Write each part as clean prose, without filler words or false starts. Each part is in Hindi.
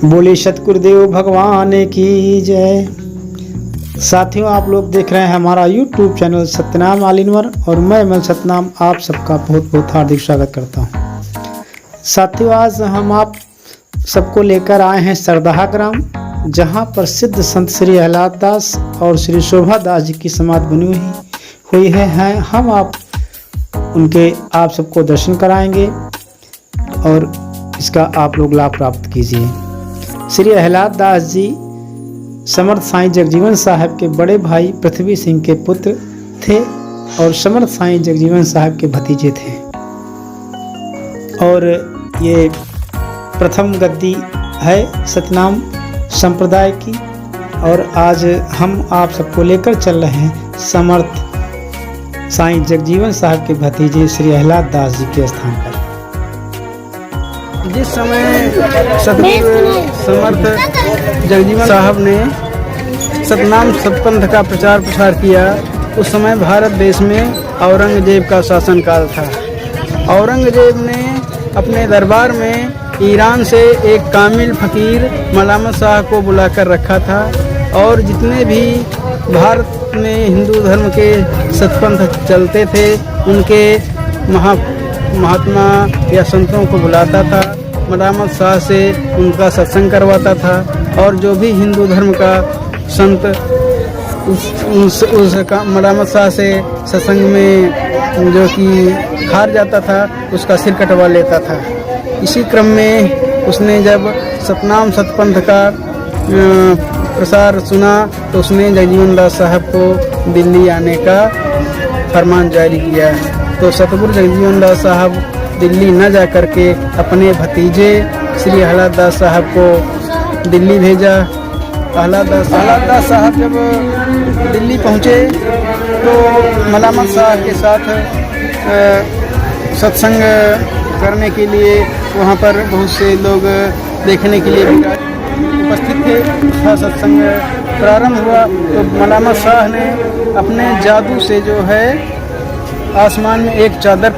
बोले सतगुरुदेव भगवान की जय। साथियों, आप लोग देख रहे हैं हमारा YouTube चैनल सत्यनाम आलिनवर और मैं सतनाम आप सबका बहुत बहुत हार्दिक स्वागत करता हूं। साथियों, आज हम आप सबको लेकर आए हैं सरदाहा ग्राम, जहां पर सिद्ध संत श्री अहलाद दास और श्री शोभा दास जी की समाधि बनी हुई है। हम उनके आप सबको दर्शन कराएंगे और इसका आप लोग लाभ प्राप्त कीजिए। श्री अहलाद दास जी समर्थ साईं जगजीवन साहब के बड़े भाई पृथ्वी सिंह के पुत्र थे और समर्थ साईं जगजीवन साहब के भतीजे थे और ये प्रथम गद्दी है सतनाम संप्रदाय की। और आज हम आप सबको लेकर चल रहे हैं समर्थ साईं जगजीवन साहब के भतीजे श्री अहलाद दास जी के स्थान पर। जिस समय सतगुरु समर्थ जगजीवन साहब ने सतनाम सतपंथ का प्रचार प्रसार किया, उस समय भारत देश में औरंगजेब का शासनकाल था। औरंगजेब ने अपने दरबार में ईरान से एक कामिल फकीर मलामत शाह को बुलाकर रखा था और जितने भी भारत में हिंदू धर्म के सतपंथ चलते थे उनके महात्मा या संतों को बुलाता था, मलामत शाह से उनका सत्संग करवाता था और जो भी हिंदू धर्म का संत उस मलामत शाह से सत्संग में जो कि हार जाता था उसका सिर कटवा लेता था। इसी क्रम में उसने जब सतनाम सतपंथ का प्रसार सुना तो उसने जगजीवन दास साहब को दिल्ली आने का फरमान जारी किया। तो सतगुरु जगजीवन दास साहब दिल्ली न जा करके अपने भतीजे श्री अहलाद दास साहब को दिल्ली भेजा। अहलाद दास साहब जब दिल्ली पहुँचे तो मलामत शाह के साथ सत्संग करने के लिए वहाँ पर बहुत से लोग देखने के लिए उपस्थित थे। था सत्संग प्रारंभ हुआ तो मलामत शाह ने अपने जादू से जो है आसमान में एक चादर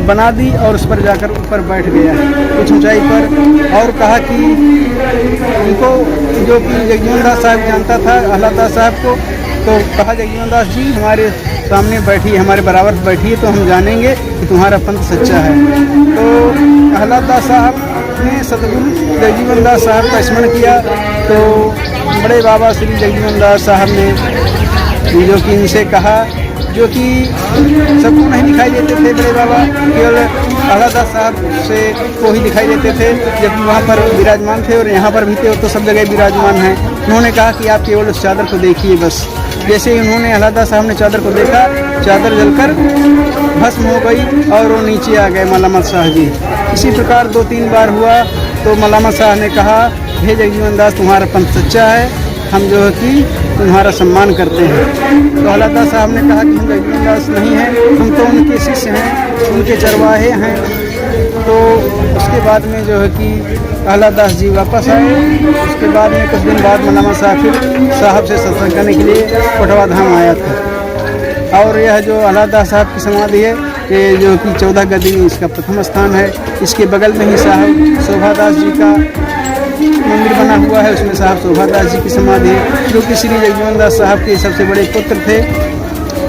बना दी और उस पर जाकर ऊपर बैठ गया कुछ ऊंचाई पर और कहा कि उनको जो कि जगजीवन दास साहब जानता था अहलाद दास साहब को, तो कहा जगजीवन दास जी हमारे सामने बैठी, हमारे बराबर बैठी है तो हम जानेंगे कि तुम्हारा पंथ सच्चा है। तो अहलाद दास साहब ने सतगुरु जगजीवन दास साहब का स्मरण किया तो बड़े बाबा श्री जगजीवन दास साहब ने जो कि इनसे कहा, जो कि सबको नहीं दिखाई देते थे बड़े बाबा, केवल अहलाद दास साहब से को ही दिखाई देते थे जब वहाँ पर विराजमान थे और यहाँ पर भी थे तो सब जगह विराजमान हैं। उन्होंने कहा कि आप केवल उस चादर को देखिए बस। जैसे ही उन्होंने अहलाद दास साहब ने चादर को देखा, चादर जलकर भस्म हो गई और वो नीचे आ गए मलामत शाह जी। इसी प्रकार 2-3 बार हुआ तो मलामत शाह ने कहा, हे जगजीवन दास तुम्हारा पंथ सच्चा है, हम जो है कि तुम्हारा सम्मान करते हैं। तो अहलाद दास साहब ने कहा कि हम जगजीवन दास नहीं हैं, हम तो उनके शिष्य हैं, उनके चरवाहे हैं। तो उसके बाद में जो है कि अहलाद दास जी वापस आए। उसके बाद में कुछ दिन बाद मलामत शाह फिर साहब से सत्संग करने के लिए कोटवा धाम आया था। और यह जो अहलाद दास साहब की समाधि है ये जो कि 14 गद्दी इसका प्रथम स्थान है। इसके बगल में ही साहब शोभा दास जी का मंदिर बना हुआ है, उसमें साहब शोभा दास जी की समाधि है जो कि श्री जगजीवन दास साहब के सबसे बड़े पुत्र थे।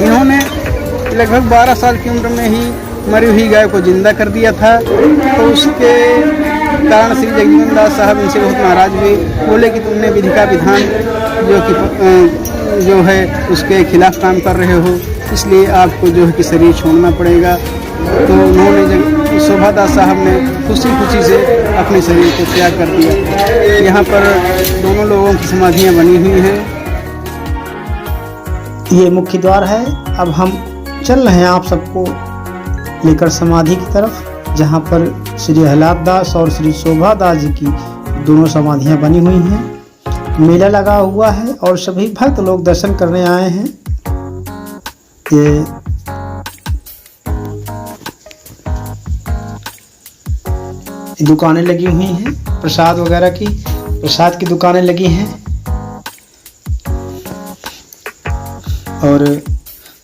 इन्होंने लगभग 12 साल की उम्र में ही मरी हुई गाय को जिंदा कर दिया था। तो उसके कारण श्री जगजीवन दास साहब इनसे बहुत नाराज हुए, बोले कि तुमने विधि का विधान जो है उसके खिलाफ काम कर रहे हो, इसलिए आपको जो है कि शरीर छोड़ना पड़ेगा। तो उन्होंने शोभा दास साहब ने खुशी खुशी से अपने शरीर को त्याग कर दिया। यहाँ पर दोनों लोगों की समाधियाँ बनी हुई हैं। ये मुख्य द्वार है। अब हम चल रहे हैं आप सबको लेकर समाधि की तरफ, जहाँ पर श्री अहलाद दास और श्री शोभा दास जी की दोनों समाधियाँ बनी हुई हैं। मेला लगा हुआ है और सभी भक्त लोग दर्शन करने आए हैं। ये दुकानें लगी हुई हैं, प्रसाद वगैरह की, प्रसाद की दुकानें लगी हैं और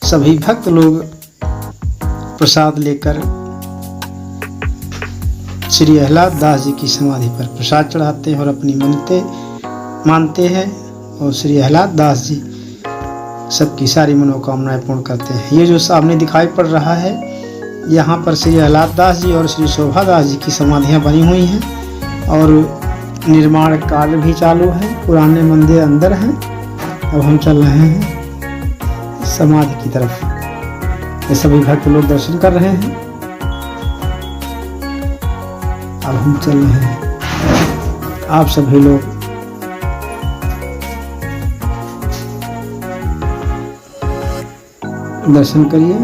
सभी भक्त लोग प्रसाद लेकर श्री अहलाद दास जी की समाधि पर प्रसाद चढ़ाते हैं और अपनी मन्नतें मानते हैं और श्री अहलाद दास जी सबकी सारी मनोकामनाएं पूर्ण करते हैं। ये जो सामने दिखाई पड़ रहा है, यहाँ पर श्री अहलाद दास जी और श्री शोभा दास जी की समाधियाँ बनी हुई हैं और निर्माण कार्य भी चालू है। पुराने मंदिर अंदर हैं। अब हम चल रहे हैं समाधि की तरफ। ये सभी भक्त लोग दर्शन कर रहे हैं। अब हम चल रहे हैं। आप सभी लोग दर्शन करिए।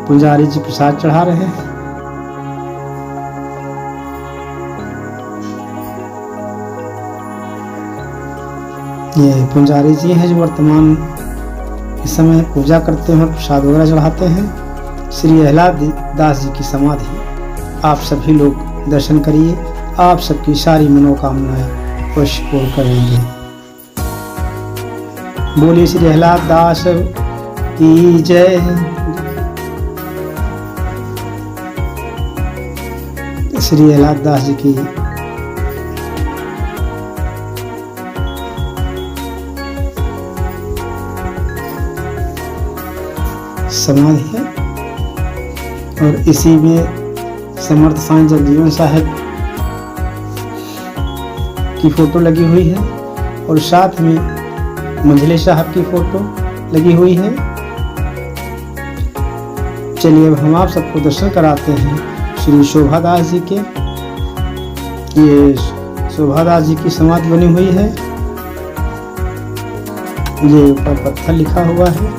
पुजारी जी प्रसाद चढ़ा रहे हैं। ये पुजारी जी हैं जो वर्तमान इस समय पूजा करते हैं, प्रसाद वगैरह चढ़ाते हैं। श्री अहलाद दास जी की समाधि आप सभी लोग दर्शन करिए। आप सबकी सारी मनोकामनाएं पूर्ण करेंगे। बोलिए श्री अहलाद दास की जय। श्री अहलाद दास जी की समाधि है और इसी में समर्थ साईं जगजीवन साहब की फोटो लगी हुई है और साथ में मंझले साहब की फोटो लगी हुई है। चलिए अब हम आप सबको दर्शन कराते हैं श्री शोभा दास जी के। ये शोभा दास जी की समाधि बनी हुई है। ये ऊपर पत्थर लिखा हुआ है।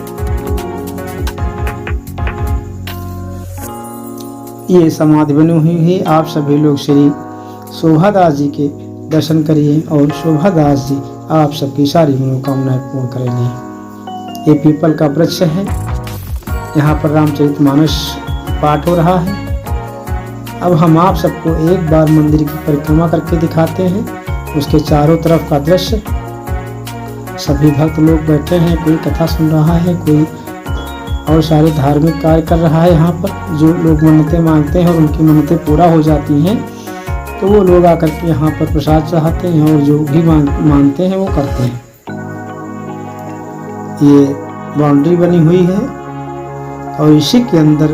ये समाधि बनी हुई है। आप सभी लोग श्री शोभा दास जी के दर्शन करिए और शोभा दास जी आप सबकी सारी मनोकामनाएं पूर्ण करेंगे। ये पीपल का वृक्ष है। यहाँ पर रामचरितमानस पाठ हो रहा है। अब हम आप सबको एक बार मंदिर की परिक्रमा करके दिखाते हैं। उसके चारों तरफ का दृश्य। सभी भक्त लोग बैठे हैं, कोई कथा सुन रहा है, कोई और सारे धार्मिक कार्य कर रहा है। यहाँ पर जो लोग मन्नतें मांगते हैं और उनकी मन्नतें पूरा हो जाती हैं तो वो लोग आकर के यहाँ पर प्रसाद चढ़ाते हैं और जो भी मानते हैं वो करते हैं। ये बाउंड्री बनी हुई है और इसी के अंदर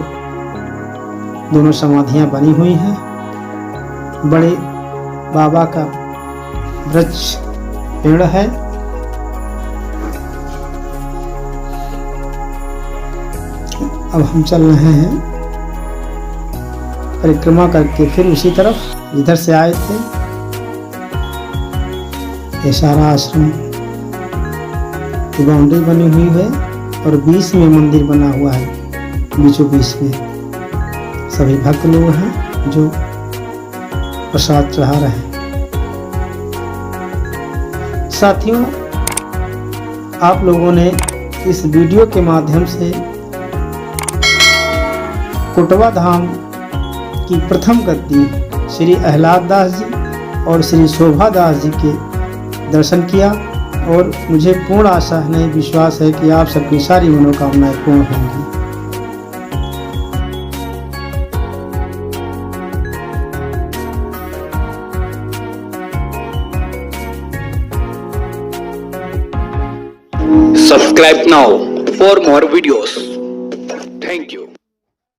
दोनों समाधियाँ बनी हुई हैं। बड़े बाबा का वृक्ष पेड़ है। अब हम चल रहे हैं परिक्रमा करके फिर उसी तरफ इधर से आए थे। ये सारा आश्रम की बाउंड्री बनी हुई है और बीच में मंदिर बना हुआ है। बीचों बीच में सभी भक्त लोग हैं जो प्रसाद चढ़ा रहे हैं। साथियों, आप लोगों ने इस वीडियो के माध्यम से कोटवा धाम की प्रथम गद्दी श्री अहलाद दास जी और श्री शोभा दास जी के दर्शन किया और मुझे पूर्ण आशा नहीं विश्वास है कि आप सबकी सारी मनोकामनाएं पूर्ण होंगी। Subscribe now for more videos.